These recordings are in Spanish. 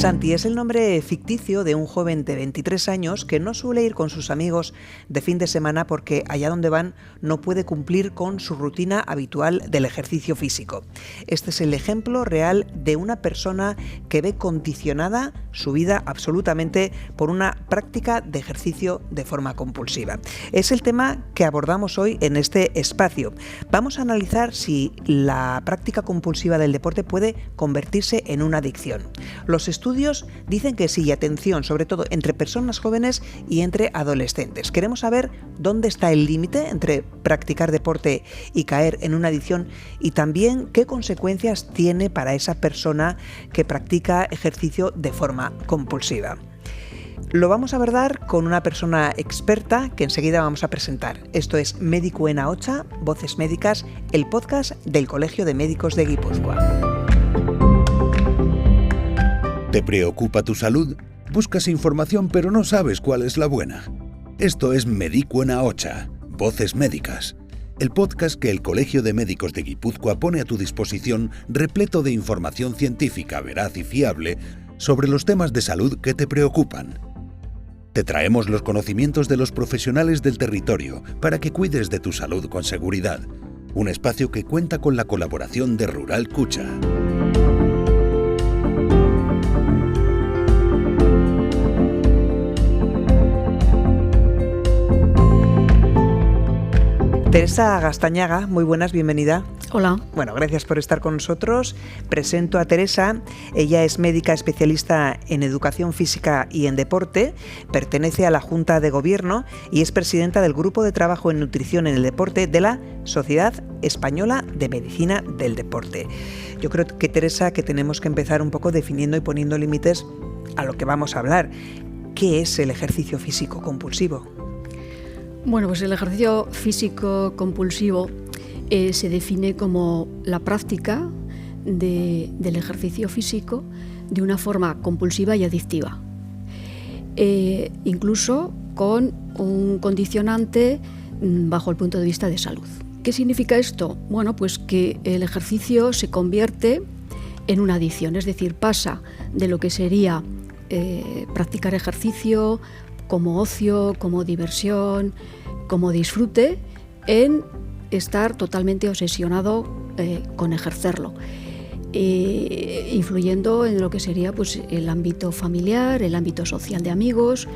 Santi es el nombre ficticio de un joven de 23 años que no suele ir con sus amigos de fin de semana porque allá donde van no puede cumplir con su rutina habitual del ejercicio físico. Este es el ejemplo real de una persona que ve condicionada su vida absolutamente por una práctica de ejercicio de forma compulsiva. Es el tema que abordamos hoy en este espacio. Vamos a analizar si la práctica compulsiva del deporte puede convertirse en una adicción. Los estudios dicen que sí, y atención, sobre todo entre personas jóvenes y entre adolescentes. Queremos saber dónde está el límite entre practicar deporte y caer en una adicción y también qué consecuencias tiene para esa persona que practica ejercicio de forma compulsiva. Lo vamos a abordar con una persona experta que enseguida vamos a presentar. Esto es Médico en Ahocha, Voces Médicas, el podcast del Colegio de Médicos de Guipúzcoa. ¿Te preocupa tu salud? Buscas información pero no sabes cuál es la buena. Esto es Médico en Ahocha, Voces Médicas, el podcast que el Colegio de Médicos de Guipúzcoa pone a tu disposición repleto de información científica veraz y fiable sobre los temas de salud que te preocupan. Te traemos los conocimientos de los profesionales del territorio para que cuides de tu salud con seguridad. Un espacio que cuenta con la colaboración de Rural Cucha. Teresa Gastañaga, muy buenas, bienvenida. Hola. Bueno, gracias por estar con nosotros. Presento a Teresa. Ella es médica especialista en educación física y en deporte, pertenece a la Junta de Gobierno y es presidenta del Grupo de Trabajo en Nutrición en el Deporte de la Sociedad Española de Medicina del Deporte. Yo creo que, Teresa, que tenemos que empezar un poco definiendo y poniendo límites a lo que vamos a hablar. ¿Qué es el ejercicio físico compulsivo? Bueno, pues el ejercicio físico compulsivo se define como la práctica del ejercicio físico de una forma compulsiva y adictiva, incluso con un condicionante bajo el punto de vista de salud. ¿Qué significa esto? Bueno, pues que el ejercicio se convierte en una adicción, es decir, pasa de lo que sería practicar ejercicio como ocio, como diversión, como disfrute, en estar totalmente obsesionado con ejercerlo, influyendo en lo que sería pues, el ámbito familiar, el ámbito social de amigos,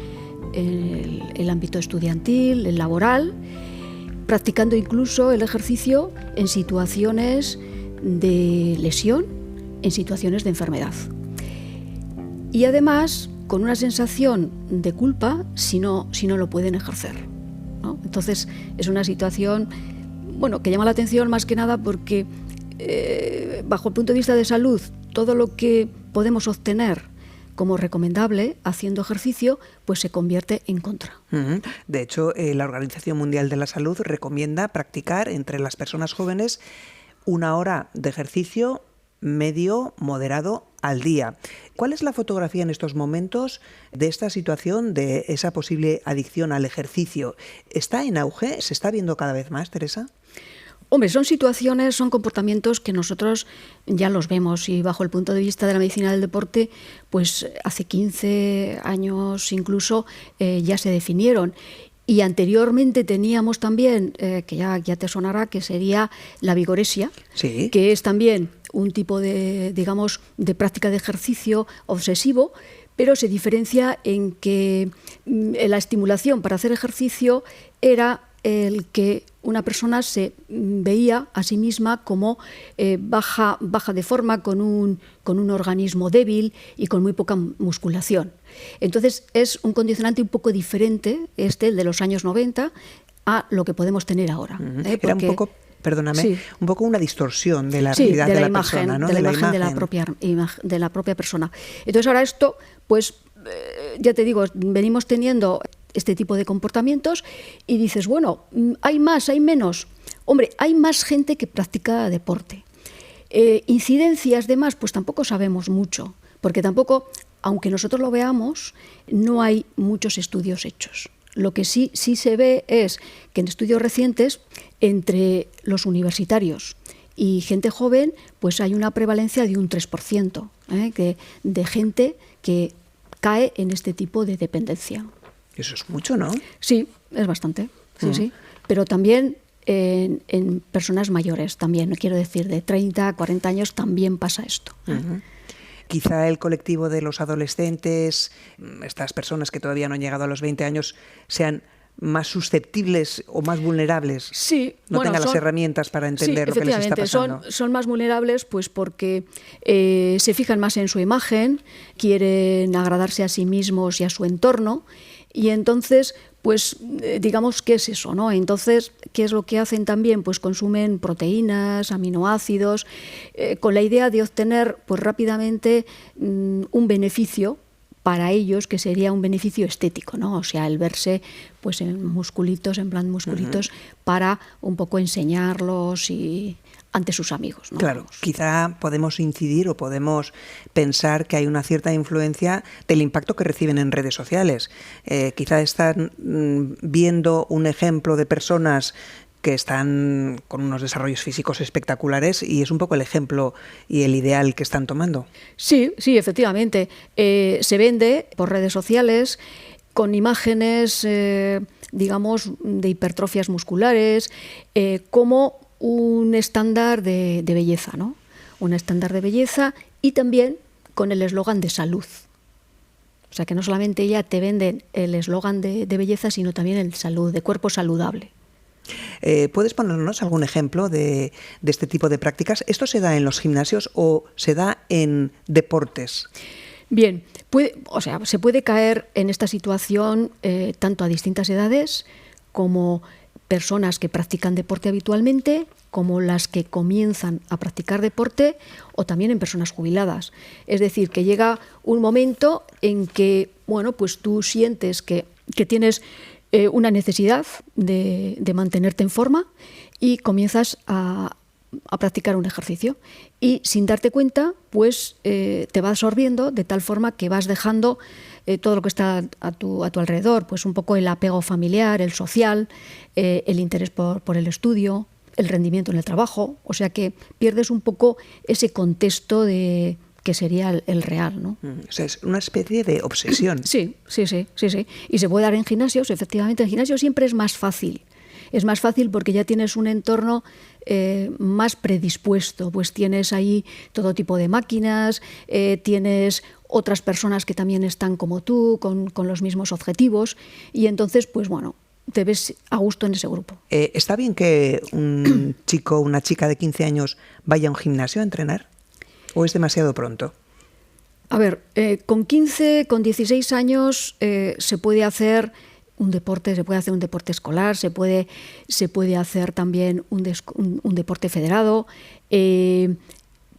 el ámbito estudiantil, el laboral, practicando incluso el ejercicio en situaciones de lesión, en situaciones de enfermedad. Y además con una sensación de culpa si no lo pueden ejercer, ¿no? Entonces es una situación que llama la atención más que nada porque bajo el punto de vista de salud todo lo que podemos obtener como recomendable haciendo ejercicio pues se convierte en contra. De hecho, la Organización Mundial de la Salud recomienda practicar entre las personas jóvenes 1 hora de ejercicio medio moderado al día. ¿Cuál es la fotografía en estos momentos de esta situación, de esa posible adicción al ejercicio? ¿Está en auge? ¿Se está viendo cada vez más, Teresa? Hombre, son situaciones, son comportamientos que nosotros ya los vemos y bajo el punto de vista de la medicina del deporte, pues hace 15 años incluso ya se definieron. Y anteriormente teníamos también, que ya te sonará, que sería la vigoresia, sí, que es también un tipo de práctica de ejercicio obsesivo, pero se diferencia en que la estimulación para hacer ejercicio era el que una persona se veía a sí misma como baja de forma, con un organismo débil y con muy poca musculación. Entonces es un condicionante un poco diferente, el de los años 90, a lo que podemos tener ahora. Era un poco, perdóname, sí, un poco una distorsión de la realidad de la imagen, persona, ¿no? De la imagen de la propia persona. Entonces ahora esto, pues ya te digo, venimos teniendo este tipo de comportamientos y dices, bueno, ¿hay más, hay menos? Hombre, hay más gente que practica deporte. Incidencias de más, pues tampoco sabemos mucho, porque tampoco, aunque nosotros lo veamos, no hay muchos estudios hechos. Lo que sí se ve es que en estudios recientes, entre los universitarios y gente joven, pues hay una prevalencia de un 3%, de gente que cae en este tipo de dependencia. Eso es mucho, ¿no? Sí, es bastante, sí. Pero también en personas mayores, también, quiero decir, de 30, 40 años también pasa esto. Quizá el colectivo de los adolescentes, estas personas que todavía no han llegado a los 20 años, sean más susceptibles o más vulnerables. Sí, no tengan las herramientas para entender lo que les está pasando. Son más vulnerables pues porque se fijan más en su imagen, quieren agradarse a sí mismos y a su entorno, y entonces pues digamos que es eso, ¿no? Entonces, ¿qué es lo que hacen también? Pues consumen proteínas, aminoácidos, con la idea de obtener pues rápidamente un beneficio para ellos, que sería un beneficio estético, ¿no? O sea, el verse pues en musculitos, en plan musculitos, para un poco enseñarlos y ante sus amigos, ¿no? Claro, quizá podemos incidir o podemos pensar que hay una cierta influencia del impacto que reciben en redes sociales. Quizá están viendo un ejemplo de personas que están con unos desarrollos físicos espectaculares y es un poco el ejemplo y el ideal que están tomando. Sí, efectivamente. Se vende por redes sociales con imágenes, digamos, de hipertrofias musculares, como un estándar de belleza, ¿no? Un estándar de belleza y también con el eslogan de salud. O sea, que no solamente ya te venden el eslogan de belleza, sino también el salud, de cuerpo saludable. ¿Puedes ponernos algún ejemplo de este tipo de prácticas? ¿Esto se da en los gimnasios o se da en deportes? Bien, se puede caer en esta situación tanto a distintas edades como personas que practican deporte habitualmente, como las que comienzan a practicar deporte, o también en personas jubiladas. Es decir, que llega un momento en que, bueno, pues tú sientes que tienes una necesidad de mantenerte en forma y comienzas a practicar un ejercicio. Y sin darte cuenta, pues te va absorbiendo de tal forma que vas dejando todo lo que está a tu alrededor, pues un poco el apego familiar, el social, el interés por el estudio, el rendimiento en el trabajo. O sea que pierdes un poco ese contexto de que sería el real, ¿no? O sea, es una especie de obsesión. Sí. Y se puede dar en gimnasios, efectivamente. En gimnasios siempre es más fácil. Es más fácil porque ya tienes un entorno más predispuesto. Pues tienes ahí todo tipo de máquinas, tienes otras personas que también están como tú, con los mismos objetivos. Y entonces, pues bueno, te ves a gusto en ese grupo. ¿Está bien que un chico o una chica de 15 años vaya a un gimnasio a entrenar? ¿O es demasiado pronto? A ver, con 15, con 16 años se puede hacer un deporte, escolar, se puede hacer también un deporte federado,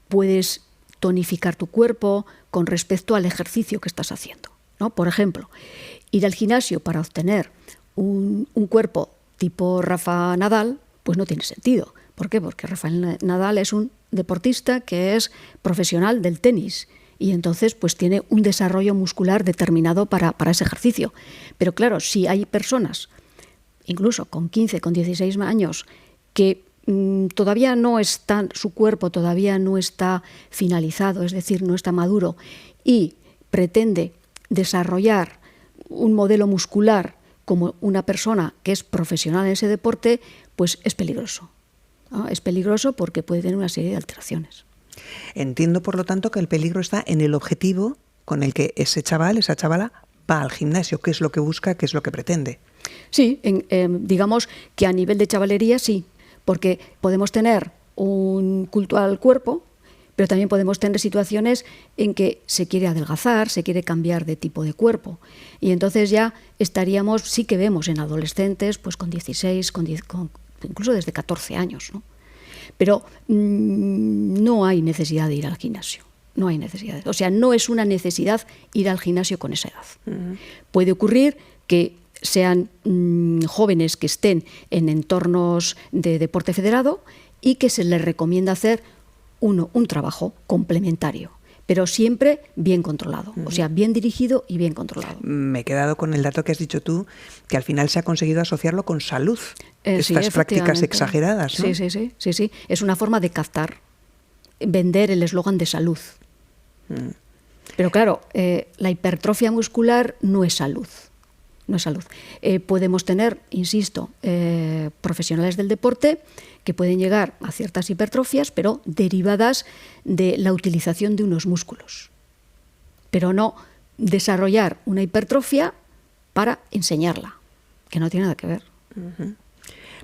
puedes tonificar tu cuerpo con respecto al ejercicio que estás haciendo, ¿no? Por ejemplo, ir al gimnasio para obtener un cuerpo tipo Rafa Nadal, pues no tiene sentido. ¿Por qué? Porque Rafael Nadal es un deportista que es profesional del tenis y entonces pues tiene un desarrollo muscular determinado para ese ejercicio. Pero claro, si hay personas, incluso con 15, con 16 años, que todavía no están, su cuerpo todavía no está finalizado, es decir, no está maduro, y pretende desarrollar un modelo muscular como una persona que es profesional en ese deporte, pues es peligroso. ¿No? Es peligroso porque puede tener una serie de alteraciones. Entiendo, por lo tanto, que el peligro está en el objetivo con el que ese chaval, esa chavala, va al gimnasio. ¿Qué es lo que busca? ¿Qué es lo que pretende? Sí, digamos que a nivel de chavalería sí, porque podemos tener un culto al cuerpo, pero también podemos tener situaciones en que se quiere adelgazar, se quiere cambiar de tipo de cuerpo. Y entonces ya estaríamos, sí que vemos en adolescentes, pues con 16, incluso desde 14 años, ¿no? Pero no hay necesidad de ir al gimnasio. No hay necesidad. O sea, no es una necesidad ir al gimnasio con esa edad. Puede ocurrir que sean jóvenes que estén en entornos de deporte federado y que se les recomienda hacer un trabajo complementario. pero siempre bien controlado, o sea, bien dirigido y bien controlado. Me he quedado con el dato que has dicho tú, que al final se ha conseguido asociarlo con salud, estas prácticas exageradas, ¿no? Sí, es una forma de captar, vender el eslogan de salud. Pero claro, la hipertrofia muscular no es salud. No es salud. Podemos tener, insisto, profesionales del deporte que pueden llegar a ciertas hipertrofias, pero derivadas de la utilización de unos músculos. Pero no desarrollar una hipertrofia para enseñarla, que no tiene nada que ver.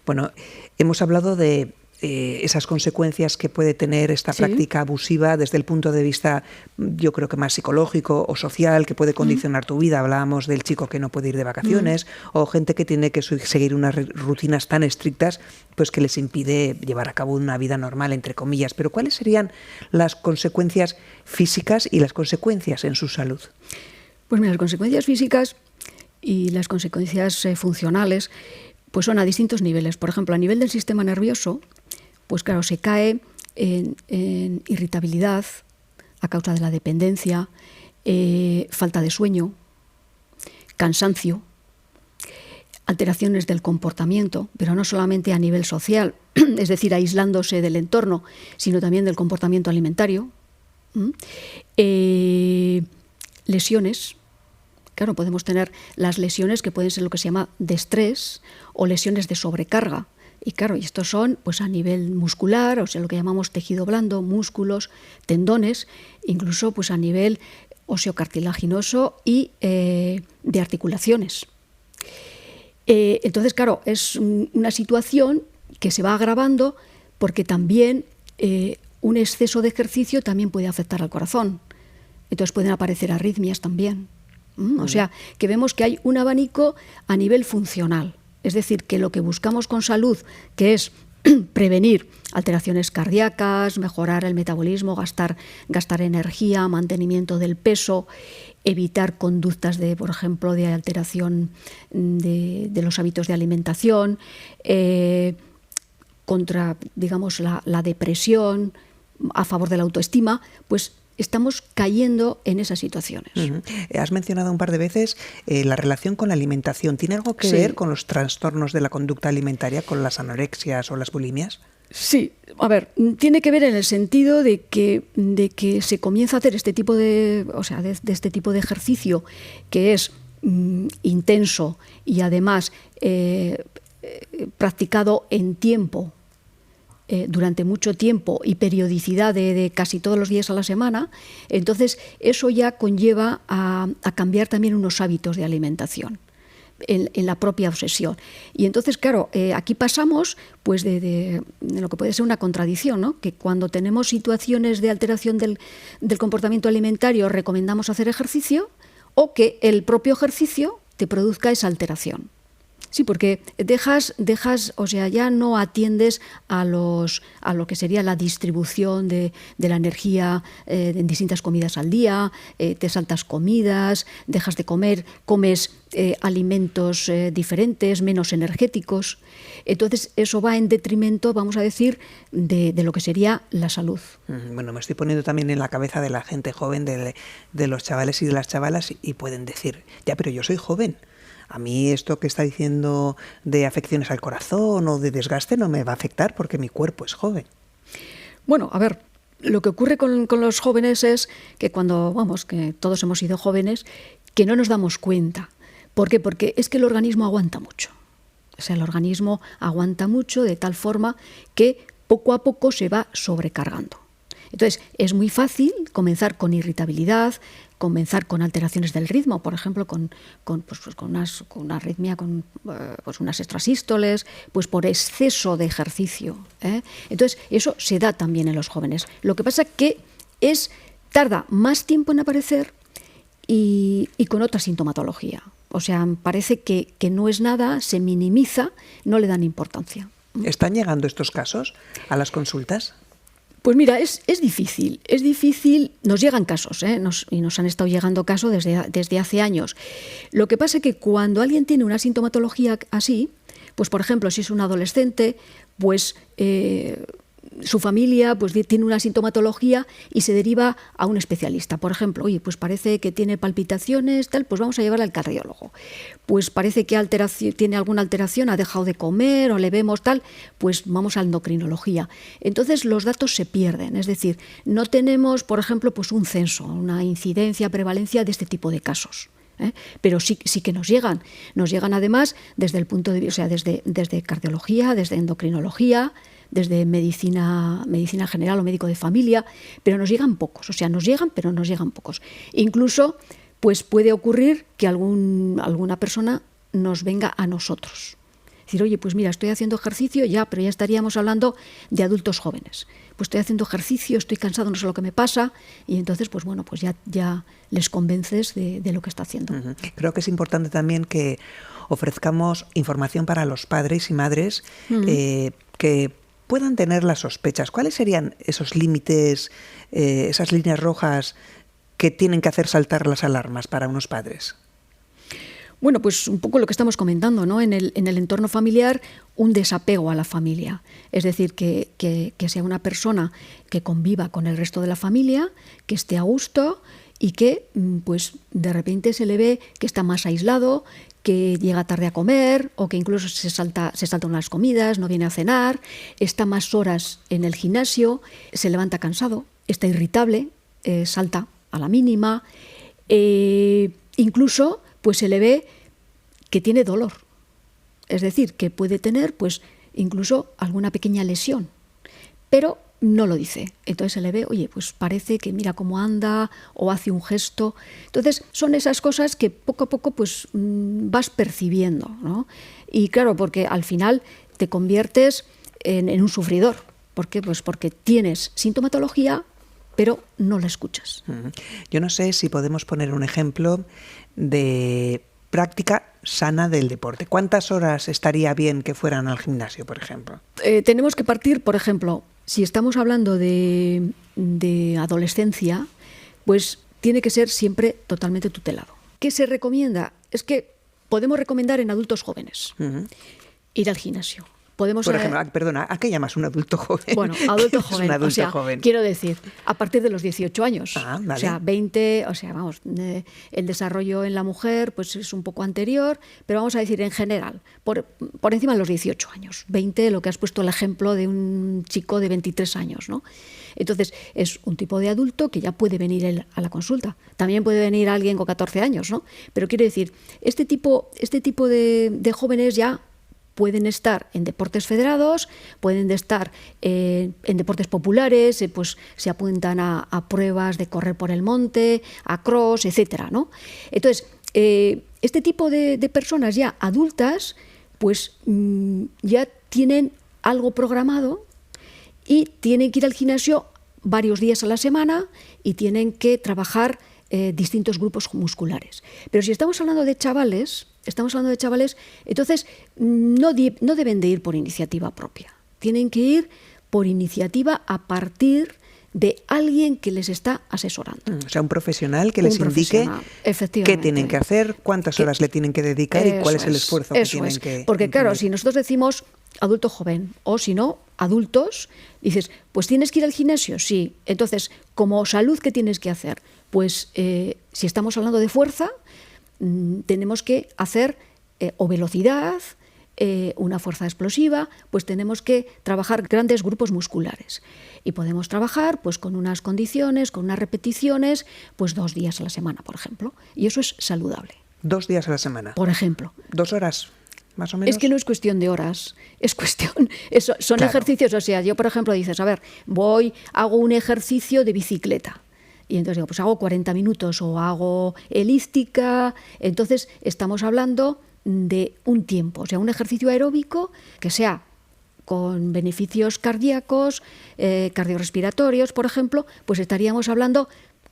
Bueno, hemos hablado de esas consecuencias que puede tener esta práctica abusiva desde el punto de vista, yo creo que más psicológico o social, que puede condicionar tu vida. Hablábamos del chico que no puede ir de vacaciones o gente que tiene que seguir unas rutinas tan estrictas pues que les impide llevar a cabo una vida normal, entre comillas. Pero ¿cuáles serían las consecuencias físicas y las consecuencias en su salud? Pues mira, las consecuencias físicas y las consecuencias funcionales pues son a distintos niveles. Por ejemplo, a nivel del sistema nervioso, pues claro, se cae en irritabilidad a causa de la dependencia, falta de sueño, cansancio, alteraciones del comportamiento, pero no solamente a nivel social, es decir, aislándose del entorno, sino también del comportamiento alimentario, lesiones. Claro, podemos tener las lesiones que pueden ser lo que se llama de estrés o lesiones de sobrecarga. Y claro, estos son pues a nivel muscular, o sea, lo que llamamos tejido blando, músculos, tendones, incluso pues a nivel óseo-cartilaginoso y de articulaciones. Entonces, claro, es una situación que se va agravando porque también un exceso de ejercicio también puede afectar al corazón. Entonces pueden aparecer arritmias también. O sea, que vemos que hay un abanico a nivel funcional. Es decir, que lo que buscamos con salud, que es prevenir alteraciones cardíacas, mejorar el metabolismo, gastar energía, mantenimiento del peso, evitar conductas de, por ejemplo, de alteración de los hábitos de alimentación, contra, digamos, la depresión, a favor de la autoestima, pues estamos cayendo en esas situaciones. Has mencionado un par de veces la relación con la alimentación. ¿Tiene algo que ver con los trastornos de la conducta alimentaria, con las anorexias o las bulimias? Sí, a ver, tiene que ver en el sentido de que se comienza a hacer este tipo de, o sea, de este tipo de ejercicio que es intenso y además practicado en tiempo, durante mucho tiempo y periodicidad de casi todos los días a la semana, entonces eso ya conlleva a cambiar también unos hábitos de alimentación en la propia obsesión. Y entonces, claro, aquí pasamos pues de lo que puede ser una contradicción, ¿no? Que cuando tenemos situaciones de alteración del comportamiento alimentario recomendamos hacer ejercicio, o que el propio ejercicio te produzca esa alteración. Sí, porque dejas, o sea, ya no atiendes a lo que sería la distribución de la energía en distintas comidas al día, te saltas comidas, dejas de comer, comes alimentos diferentes, menos energéticos. Entonces, eso va en detrimento, vamos a decir, de lo que sería la salud. Bueno, me estoy poniendo también en la cabeza de la gente joven, de los chavales y de las chavalas, y pueden decir, ya, pero yo soy joven. A mí esto que está diciendo de afecciones al corazón o de desgaste no me va a afectar porque mi cuerpo es joven. Bueno, a ver, lo que ocurre con los jóvenes es que que todos hemos sido jóvenes, que no nos damos cuenta. ¿Por qué? Porque es que el organismo aguanta mucho. O sea, el organismo aguanta mucho de tal forma que poco a poco se va sobrecargando. Entonces, es muy fácil comenzar con irritabilidad, comenzar con alteraciones del ritmo, por ejemplo, con una arritmia, con unas extrasístoles, pues por exceso de ejercicio. Entonces, eso se da también en los jóvenes. Lo que pasa es que tarda más tiempo en aparecer y con otra sintomatología. O sea, parece que no es nada, se minimiza, no le dan importancia. ¿Están llegando estos casos a las consultas? Pues mira, es difícil, nos llegan casos, y nos han estado llegando casos desde hace años. Lo que pasa es que cuando alguien tiene una sintomatología así, pues por ejemplo, si es un adolescente, pues su familia pues tiene una sintomatología y se deriva a un especialista. Por ejemplo, oye, pues parece que tiene palpitaciones, tal, pues vamos a llevarla al cardiólogo. Pues parece que tiene alguna alteración, ha dejado de comer o le vemos tal, pues vamos a endocrinología. Entonces los datos se pierden, es decir, no tenemos, por ejemplo, pues un censo, una incidencia, prevalencia de este tipo de casos. Pero sí que nos llegan además desde el punto de vista, o sea, desde cardiología, desde endocrinología, desde medicina general o médico de familia, pero nos llegan pocos, o sea, nos llegan, pero nos llegan pocos. Incluso, pues puede ocurrir que alguna persona nos venga a nosotros. Decir, oye, pues mira, estoy haciendo ejercicio ya, pero ya estaríamos hablando de adultos jóvenes. Pues estoy haciendo ejercicio, estoy cansado, no sé lo que me pasa, y entonces, pues bueno, pues ya les convences de lo que está haciendo. Uh-huh. Creo que es importante también que ofrezcamos información para los padres y madres que puedan tener las sospechas. ¿Cuáles serían esos límites, esas líneas rojas que tienen que hacer saltar las alarmas para unos padres? Bueno, pues un poco lo que estamos comentando, ¿no? En el entorno familiar, un desapego a la familia. Es decir, que sea una persona que conviva con el resto de la familia, que esté a gusto y que pues de repente se le ve que está más aislado, que llega tarde a comer o que incluso se salta unas comidas, no viene a cenar, está más horas en el gimnasio, se levanta cansado, está irritable, salta a la mínima, incluso pues se le ve que tiene dolor. Es decir, que puede tener pues incluso alguna pequeña lesión, pero no lo dice. Entonces se le ve, oye, pues parece que mira cómo anda o hace un gesto. Entonces son esas cosas que poco a poco pues vas percibiendo, ¿no? Y claro, porque al final te conviertes en un sufridor. ¿Por qué? Pues porque tienes sintomatología, pero no la escuchas. Yo no sé si podemos poner un ejemplo de práctica sana del deporte. ¿Cuántas horas estaría bien que fueran al gimnasio, por ejemplo? Tenemos que partir, por ejemplo, si estamos hablando de adolescencia, pues tiene que ser siempre totalmente tutelado. ¿Qué se recomienda? Es que podemos recomendar en adultos jóvenes ir al gimnasio. Por ejemplo, perdona, ¿a qué llamas un adulto joven? Bueno, adulto joven. Es un adulto joven. Quiero decir, a partir de los 18 años. Vale. O sea, 20, vamos, el desarrollo en la mujer pues es un poco anterior, pero vamos a decir en general, por encima de los 18 años. 20, lo que has puesto el ejemplo de un chico de 23 años, ¿no? Entonces, es un tipo de adulto que ya puede venir él a la consulta. También puede venir alguien con 14 años, ¿no? Pero quiero decir, este tipo de jóvenes ya pueden estar en deportes federados, pueden estar en deportes populares, pues se apuntan a pruebas de correr por el monte, a cross, etcétera, ¿no? Entonces, este tipo de personas ya adultas, pues ya tienen algo programado y tienen que ir al gimnasio varios días a la semana y tienen que trabajar distintos grupos musculares. Pero si estamos hablando de chavales, entonces no deben de ir por iniciativa propia. Tienen que ir por iniciativa a partir de alguien que les está asesorando. O sea, un profesional que les indique qué tienen que hacer, cuántas horas le tienen que dedicar y cuál es el esfuerzo que tienen que... Porque claro, si nosotros decimos adulto joven o si no, adultos, dices, pues tienes que ir al gimnasio, sí. Entonces, como salud, ¿qué tienes que hacer? Pues si estamos hablando de fuerza, tenemos que hacer o velocidad, una fuerza explosiva, pues tenemos que trabajar grandes grupos musculares. Y podemos trabajar pues con unas condiciones, con unas repeticiones, pues 2 días a la semana, por ejemplo. Y eso es saludable. 2 días a la semana. Por ejemplo. 2 horas, más o menos. Es que no es cuestión de horas, son claro. ejercicios. O sea, yo, por ejemplo, dices, a ver, hago un ejercicio de bicicleta. Y entonces digo, pues hago 40 minutos o hago elíptica. Entonces estamos hablando de un tiempo, o sea, un ejercicio aeróbico que sea con beneficios cardíacos, cardiorrespiratorios, por ejemplo, pues estaríamos hablando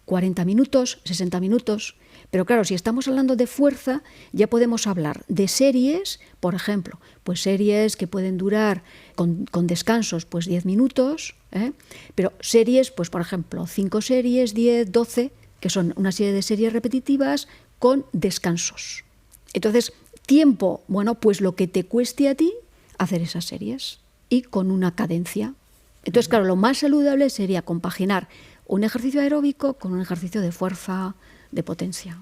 40 minutos, 60 minutos. Pero claro, si estamos hablando de fuerza, ya podemos hablar de series, por ejemplo, pues series que pueden durar con descansos pues 10 minutos, pero series, pues por ejemplo, 5 series, 10, 12, que son una serie de series repetitivas con descansos. Entonces, tiempo, bueno, pues lo que te cueste a ti hacer esas series y con una cadencia. Entonces, claro, lo más saludable sería compaginar un ejercicio aeróbico con un ejercicio de fuerza, de potencia.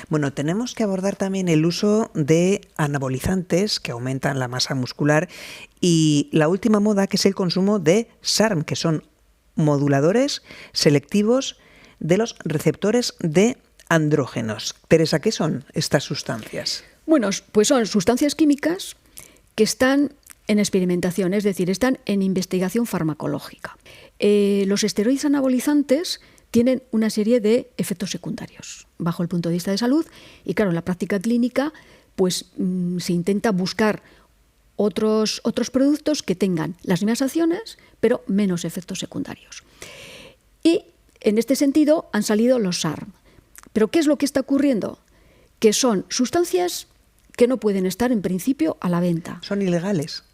Bueno, tenemos que abordar también el uso de anabolizantes que aumentan la masa muscular y la última moda, que es el consumo de SARM, que son moduladores selectivos de los receptores de andrógenos. Teresa, ¿qué son estas sustancias? Bueno, pues son sustancias químicas que están en experimentación, es decir, están en investigación farmacológica. Los esteroides anabolizantes tienen una serie de efectos secundarios bajo el punto de vista de salud y, claro, en la práctica clínica pues se intenta buscar otros productos que tengan las mismas acciones pero menos efectos secundarios. Y en este sentido han salido los SARM. ¿Pero qué es lo que está ocurriendo? Que son sustancias que no pueden estar en principio a la venta. ¿Son ilegales?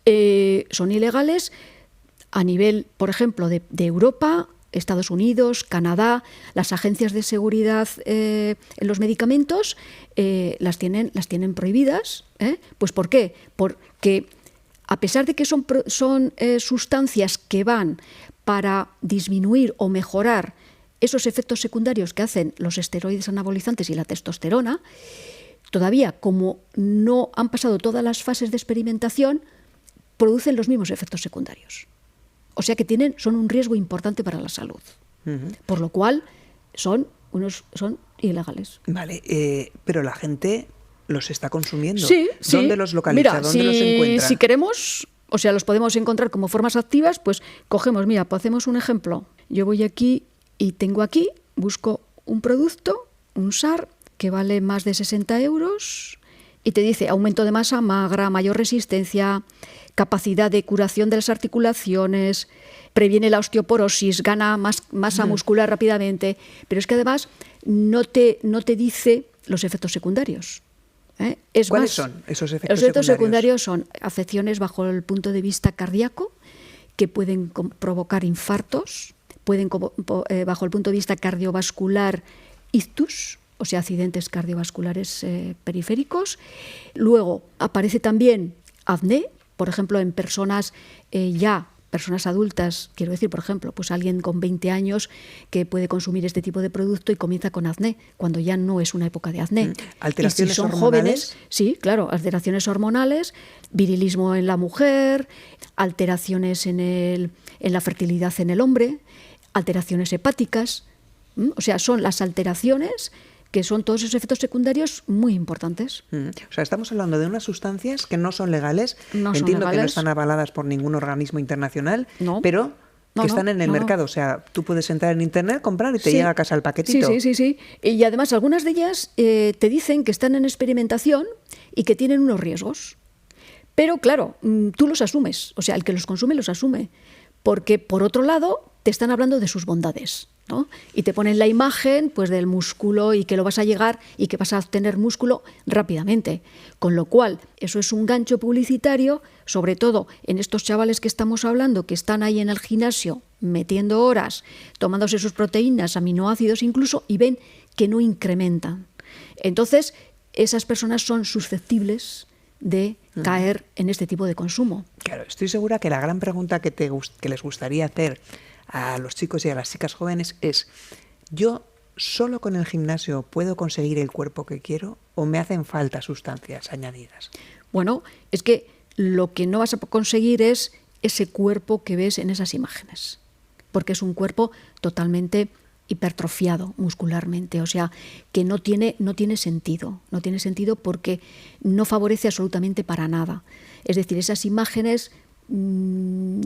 Son ilegales a nivel, por ejemplo, de Europa, Estados Unidos, Canadá. Las agencias de seguridad en los medicamentos las tienen prohibidas. Pues ¿por qué? Porque a pesar de que son sustancias que van para disminuir o mejorar esos efectos secundarios que hacen los esteroides anabolizantes y la testosterona, todavía, como no han pasado todas las fases de experimentación, producen los mismos efectos secundarios. O sea que son un riesgo importante para la salud. Por lo cual son ilegales. Vale, pero la gente los está consumiendo. Sí. ¿Dónde los localiza? Mira, ¿Dónde los encuentra? Si queremos, o sea, los podemos encontrar como formas activas, pues cogemos, mira, pues hacemos un ejemplo. Yo voy aquí y tengo aquí, busco un producto, un SAR, que vale más de 60 euros y te dice aumento de masa magra, mayor resistencia, capacidad de curación de las articulaciones, previene la osteoporosis, gana más masa muscular rápidamente, pero es que además no te dice los efectos secundarios. ¿Cuáles son esos efectos secundarios? Los efectos secundarios son afecciones bajo el punto de vista cardíaco, que pueden provocar infartos, pueden bajo el punto de vista cardiovascular ictus, o sea, accidentes cardiovasculares periféricos. Luego aparece también acné, por ejemplo, en personas adultas, quiero decir, por ejemplo, pues alguien con 20 años que puede consumir este tipo de producto y comienza con acné, cuando ya no es una época de acné. ¿Alteraciones y si son hormonales? Jóvenes, sí, claro, alteraciones hormonales, virilismo en la mujer, alteraciones en la fertilidad en el hombre, alteraciones hepáticas. O sea, son las alteraciones que son todos esos efectos secundarios muy importantes. O sea, estamos hablando de unas sustancias que no son legales. No son Entiendo legales. que no están avaladas por ningún organismo internacional, No. pero que están en el mercado. O sea, tú puedes entrar en Internet, comprar y te llega a casa el paquetito. Sí. Y además algunas de ellas te dicen que están en experimentación y que tienen unos riesgos. Pero claro, tú los asumes. O sea, el que los consume los asume. Porque, por otro lado, te están hablando de sus bondades, ¿no? Y te ponen la imagen pues del músculo y que lo vas a llegar y que vas a obtener músculo rápidamente. Con lo cual, eso es un gancho publicitario, sobre todo en estos chavales que estamos hablando, que están ahí en el gimnasio metiendo horas, tomándose sus proteínas, aminoácidos incluso, y ven que no incrementan. Entonces, esas personas son susceptibles de caer en este tipo de consumo. Claro, estoy segura que la gran pregunta que les gustaría hacer a los chicos y a las chicas jóvenes es: ¿yo solo con el gimnasio puedo conseguir el cuerpo que quiero o me hacen falta sustancias añadidas? Bueno, es que lo que no vas a conseguir es ese cuerpo que ves en esas imágenes, porque es un cuerpo totalmente hipertrofiado muscularmente, o sea, que no tiene sentido porque no favorece absolutamente para nada. Es decir, esas imágenes son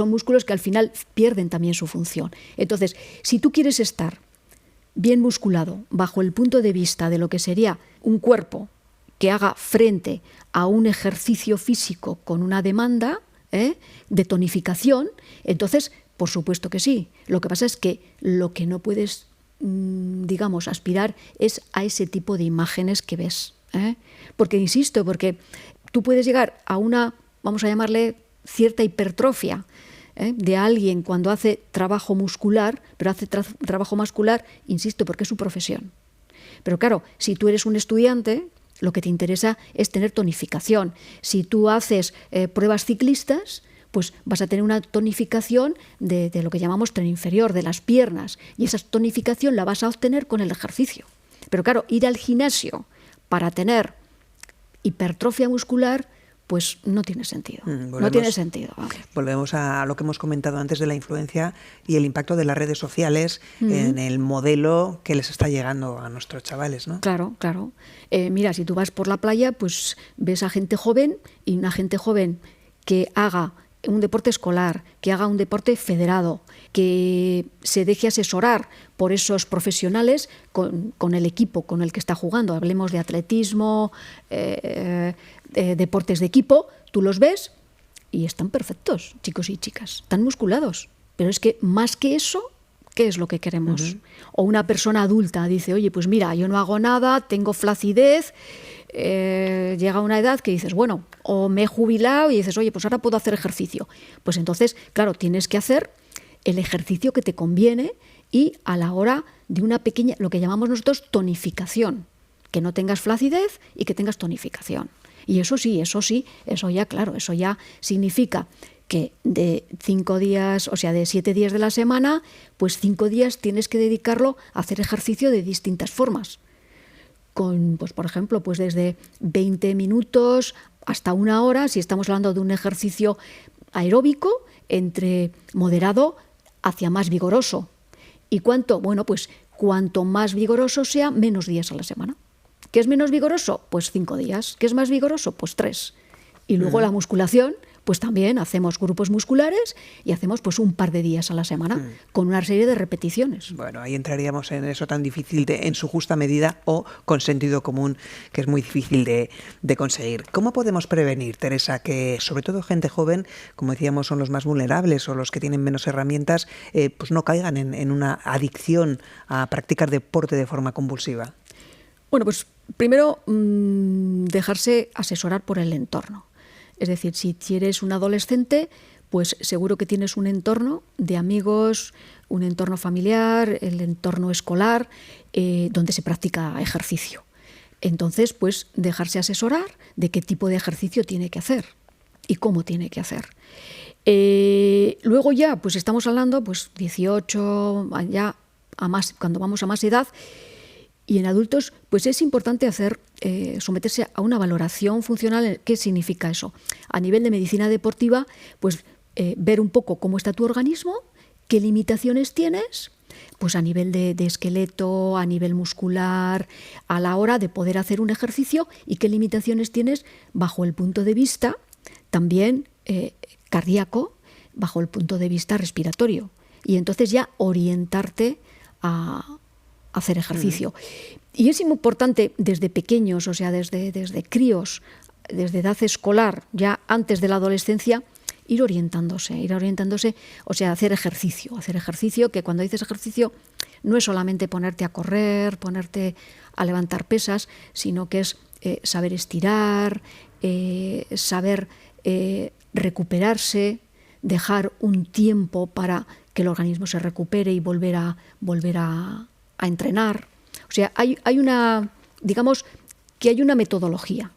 músculos que al final pierden también su función. Entonces, si tú quieres estar bien musculado bajo el punto de vista de lo que sería un cuerpo que haga frente a un ejercicio físico con una demanda de tonificación, entonces, por supuesto que sí. Lo que pasa es que lo que no puedes, aspirar es a ese tipo de imágenes que ves. Porque, insisto, porque tú puedes llegar a una, vamos a llamarle, cierta hipertrofia de alguien cuando hace trabajo muscular, pero hace trabajo muscular, insisto, porque es su profesión. Pero claro, si tú eres un estudiante, lo que te interesa es tener tonificación. Si tú haces pruebas ciclistas, pues vas a tener una tonificación de lo que llamamos tren inferior, de las piernas, y esa tonificación la vas a obtener con el ejercicio. Pero claro, ir al gimnasio para tener hipertrofia muscular, pues no tiene sentido. No tiene sentido. Volvemos a lo que hemos comentado antes de la influencia y el impacto de las redes sociales en el modelo que les está llegando a nuestros chavales, ¿no? Claro, claro. Mira, si tú vas por la playa, pues ves a gente joven, y una gente joven que haga un deporte escolar, que haga un deporte federado, que se deje asesorar por esos profesionales con el equipo con el que está jugando. Hablemos de atletismo, deportes de equipo, tú los ves y están perfectos, chicos y chicas, están musculados. Pero es que más que eso, ¿qué es lo que queremos? O una persona adulta dice, oye, pues mira, yo no hago nada, tengo flacidez, llega una edad que dices, bueno, o me he jubilado y dices, oye, pues ahora puedo hacer ejercicio. Pues entonces, claro, tienes que hacer el ejercicio que te conviene y a la hora de una pequeña, lo que llamamos nosotros tonificación, que no tengas flacidez y que tengas tonificación. Y eso ya, claro, eso ya significa que de 5 días, o sea, de 7 días de la semana, pues 5 días tienes que dedicarlo a hacer ejercicio de distintas formas. Con, pues por ejemplo, pues desde 20 minutos hasta 1 hora, si estamos hablando de un ejercicio aeróbico, entre moderado hacia más vigoroso. ¿Y cuánto? Bueno, pues cuanto más vigoroso sea, menos días a la semana. ¿Qué es menos vigoroso? Pues 5 días. ¿Qué es más vigoroso? Pues 3. Y luego la musculación, pues también hacemos grupos musculares y hacemos pues un par de días a la semana con una serie de repeticiones. Bueno, ahí entraríamos en eso tan difícil en su justa medida o con sentido común, que es muy difícil de conseguir. ¿Cómo podemos prevenir, Teresa, que sobre todo gente joven, como decíamos, son los más vulnerables o los que tienen menos herramientas, pues no caigan en una adicción a practicar deporte de forma compulsiva? Bueno, pues primero dejarse asesorar por el entorno. Es decir, si eres un adolescente, pues seguro que tienes un entorno de amigos, un entorno familiar, el entorno escolar, donde se practica ejercicio. Entonces, pues dejarse asesorar de qué tipo de ejercicio tiene que hacer y cómo tiene que hacer. Luego ya, pues estamos hablando, pues 18, ya a más, cuando vamos a más edad. Y en adultos, pues es importante someterse a una valoración funcional. ¿Qué significa eso? A nivel de medicina deportiva, pues ver un poco cómo está tu organismo, qué limitaciones tienes, pues a nivel de esqueleto, a nivel muscular, a la hora de poder hacer un ejercicio, y qué limitaciones tienes bajo el punto de vista también cardíaco, bajo el punto de vista respiratorio. Y entonces ya orientarte a hacer ejercicio. Y es importante desde pequeños, o sea, desde críos, desde edad escolar, ya antes de la adolescencia, ir orientándose, o sea, hacer ejercicio, que cuando dices ejercicio no es solamente ponerte a correr, ponerte a levantar pesas, sino que es saber estirar, saber recuperarse, dejar un tiempo para que el organismo se recupere y volver a entrenar. O sea, hay una, digamos, que hay una metodología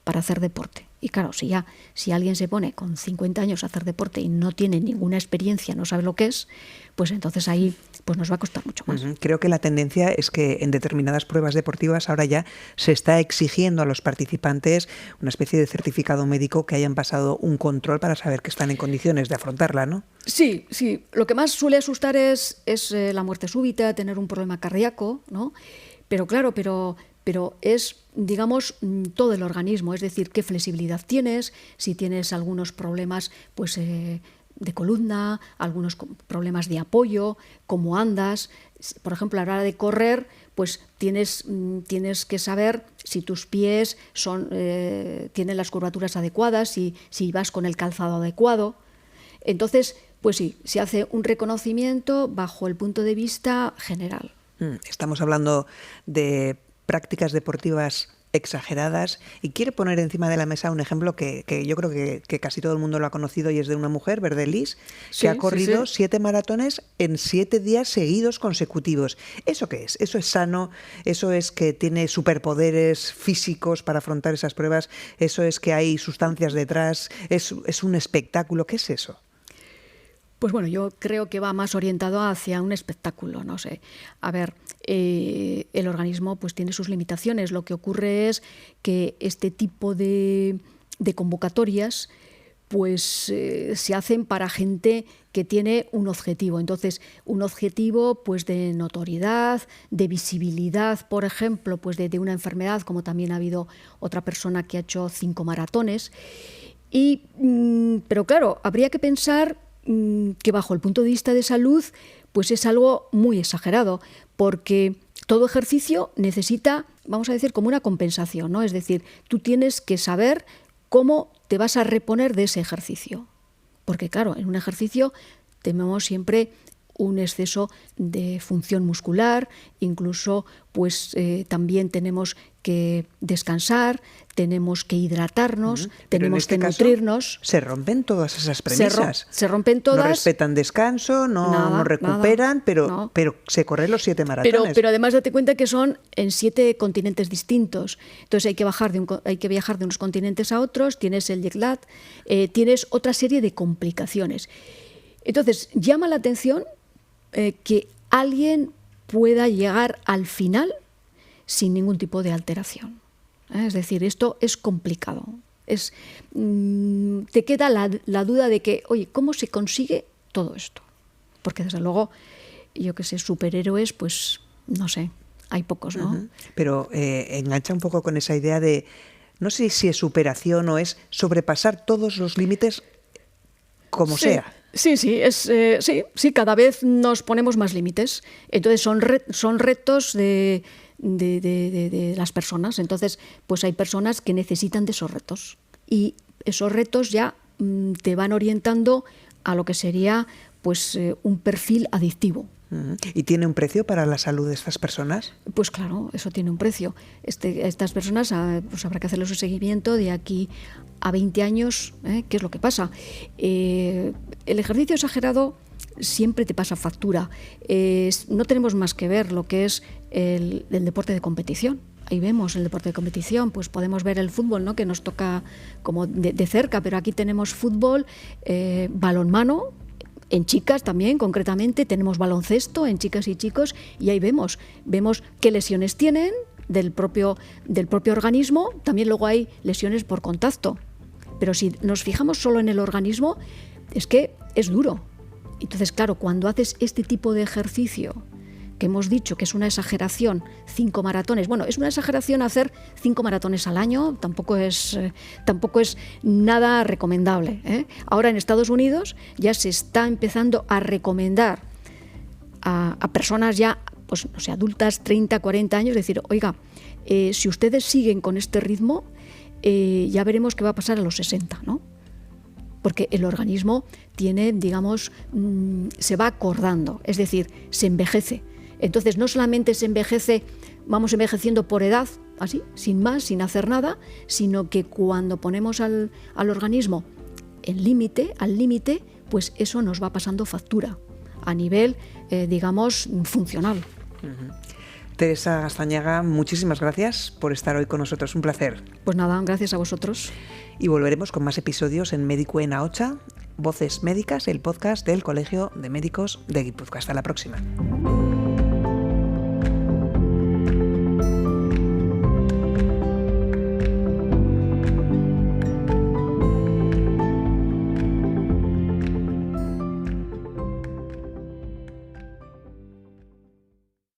para hacer deporte. Y claro, si alguien se pone con 50 años a hacer deporte y no tiene ninguna experiencia, no sabe lo que es, pues entonces ahí pues nos va a costar mucho más. Creo que la tendencia es que en determinadas pruebas deportivas ahora ya se está exigiendo a los participantes una especie de certificado médico, que hayan pasado un control para saber que están en condiciones de afrontarla, ¿no? Sí. Lo que más suele asustar es la muerte súbita, tener un problema cardíaco, ¿no? Pero claro, pero es, digamos, todo el organismo, es decir, qué flexibilidad tienes, si tienes algunos problemas pues de columna, algunos problemas de apoyo, cómo andas. Por ejemplo, a la hora de correr, pues tienes que saber si tus pies tienen las curvaturas adecuadas, si vas con el calzado adecuado. Entonces, pues sí, se hace un reconocimiento bajo el punto de vista general. Estamos hablando de prácticas deportivas exageradas, y quiere poner encima de la mesa un ejemplo que yo creo que casi todo el mundo lo ha conocido, y es de una mujer, Verdelis, que ha corrido 7 maratones en 7 días seguidos consecutivos. ¿Eso qué es? ¿Eso es sano? ¿Eso es que tiene superpoderes físicos para afrontar esas pruebas? ¿Eso es que hay sustancias detrás? ¿Es un espectáculo? ¿Qué es eso? Pues bueno, yo creo que va más orientado hacia un espectáculo, no sé. A ver, el organismo pues tiene sus limitaciones. Lo que ocurre es que este tipo de convocatorias pues se hacen para gente que tiene un objetivo. Entonces, un objetivo pues de notoriedad, de visibilidad, por ejemplo, pues de una enfermedad, como también ha habido otra persona que ha hecho 5 maratones. Pero claro, habría que pensar que bajo el punto de vista de salud pues es algo muy exagerado, porque todo ejercicio necesita, vamos a decir, como una compensación, ¿no? Es decir, tú tienes que saber cómo te vas a reponer de ese ejercicio, porque claro, en un ejercicio tenemos siempre un exceso de función muscular, incluso pues también tenemos que descansar, tenemos que hidratarnos, tenemos que nutrirnos. Se rompen todas esas premisas. Se rompen todas. No respetan descanso, no recuperan, pero se corren los 7 maratones. Pero además date cuenta que son en 7 continentes distintos. Entonces hay que viajar de unos continentes a otros, tienes el jet lag, tienes otra serie de complicaciones. Entonces llama la atención que alguien pueda llegar al final sin ningún tipo de alteración. Es decir, esto es complicado. Te queda la duda de que, oye, ¿cómo se consigue todo esto? Porque desde luego, yo que sé, superhéroes, pues no sé, hay pocos, ¿no? Uh-huh. Pero engancha un poco con esa idea de, no sé si es superación o es sobrepasar todos los límites como sea. Sí, cada vez nos ponemos más límites. Entonces son retos de las personas. Entonces, pues hay personas que necesitan de esos retos. Y esos retos ya te van orientando a lo que sería pues un perfil adictivo. ¿Y tiene un precio para la salud de estas personas? Pues claro, eso tiene un precio. Estas personas pues habrá que hacerles un seguimiento de aquí a 20 años, ¿qué es lo que pasa? El ejercicio exagerado siempre te pasa factura. No tenemos más que ver lo que es el deporte de competición. Ahí vemos el deporte de competición, pues podemos ver el fútbol, ¿no? Que nos toca como de cerca, pero aquí tenemos fútbol, balonmano. En chicas también, concretamente, tenemos baloncesto en chicas y chicos, y ahí vemos qué lesiones tienen del propio organismo. También luego hay lesiones por contacto. Pero si nos fijamos solo en el organismo, es que es duro. Entonces, claro, cuando haces este tipo de ejercicio, que hemos dicho que es una exageración, 5 maratones. Bueno, es una exageración hacer 5 maratones al año, tampoco es nada recomendable, ¿eh? Ahora en Estados Unidos ya se está empezando a recomendar a personas ya, pues no sé, adultas, 30, 40 años, decir, oiga, si ustedes siguen con este ritmo, ya veremos qué va a pasar a los 60, ¿no? Porque el organismo tiene, digamos, se va acordando, es decir, se envejece. Entonces no solamente se envejece, vamos envejeciendo por edad, así, sin más, sin hacer nada, sino que cuando ponemos al organismo al límite, pues eso nos va pasando factura a nivel, digamos, funcional. Uh-huh. Teresa Gastañaga, muchísimas gracias por estar hoy con nosotros, un placer. Pues nada, gracias a vosotros. Y volveremos con más episodios en Médico en Ahocha, Voces Médicas, el podcast del Colegio de Médicos de Guipúzcoa. Hasta la próxima.